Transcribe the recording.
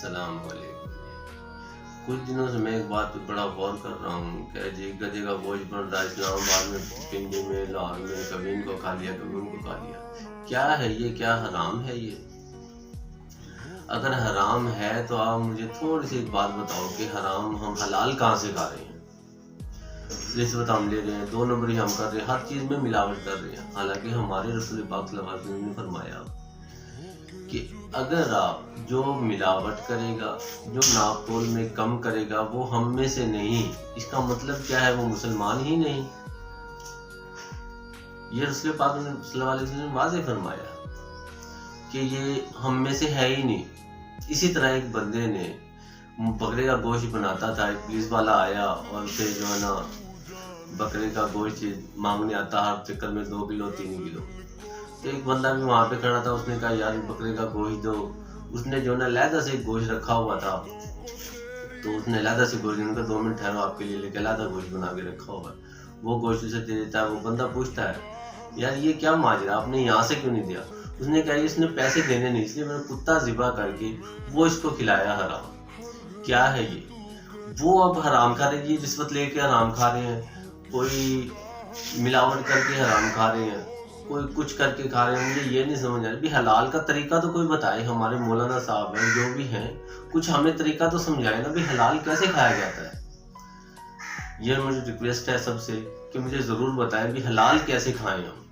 السلام علیکم۔ کچھ دنوں سے میں ایک بات پہ بڑا غور کر رہا ہوں کہ جی گدھے کا گوشت بن رہا ہے اسلام آباد میں، پنڈی میں، لاہور میں، کبھی ان کو کھا لیا کبھی ان کو کھا لیا۔ کیا ہے یہ؟ کیا حرام ہے یہ؟ اگر حرام ہے تو آپ مجھے تھوڑی سی ایک بات بتاؤ کہ حرام ہم حلال کہاں سے کھا رہے ہیں؟ رشوت ہم لے رہے ہیں، 2 نمبری ہم کر رہے ہیں، ہر چیز میں ملاوٹ کر رہے ہیں۔ حالانکہ ہمارے رسول پاک صلی اللہ علیہ وسلم نے فرمایا کہ اگر آپ جو ملاوٹ کرے گا، جو ناپ تول میں کم کرے گا، وہ ہم میں سے نہیں۔ اس کا مطلب کیا ہے؟ وہ مسلمان ہی نہیں۔ یہ رسول پاک صلی اللہ علیہ وسلم نے واضح فرمایا کہ یہ ہم میں سے ہے ہی نہیں۔ اسی طرح ایک بندے نے بکرے کا گوشت بناتا تھا، ایک پولیس والا آیا اور اسے جو ہے نا بکرے کا گوشت مانگنے آتا، ہر چکر میں 2 کلو 3 کلو۔ تو ایک بندہ بھی وہاں پہ کھڑا تھا، اس نے کہا یار بکرے کا گوشت دو۔ اس نے جو نا علیحدہ سے گوشت رکھا ہوا تھا، تو اس نے علیحدہ سے گوشت، ان کا 2 منٹ ٹھہرو آپ کے لیے لے کے علیحدہ گوشت بنا کے رکھا ہوا ہے، وہ گوشت اسے دے دیتا ہے۔ وہ بندہ پوچھتا ہے یار یہ کیا ماجرا، آپ نے یہاں سے کیوں نہیں دیا؟ اس نے کہا اس نے پیسے دینے نہیں، اس لیے میں نے کتا ذبح کر کے وہ اس کو کھلایا۔ حرام کیا ہے یہ؟ وہ اب حرام کھا رہے ہیں، یہ رشوت لے کے حرام کھا رہے ہیں، کوئی ملاوٹ کر کے حرام کھا رہے ہیں، کوئی کچھ کر کے کھا رہے ہیں۔ مجھے یہ نہیں سمجھ آ رہی بھی حلال کا طریقہ تو کوئی بتائے، ہمارے مولانا صاحب ہیں جو بھی ہیں، کچھ ہمیں طریقہ تو سمجھائے نا بھی حلال کیسے کھایا جاتا ہے۔ یہ مجھے ریکویسٹ ہے سب سے کہ مجھے ضرور بتائیں بھی حلال کیسے کھائیں ہم۔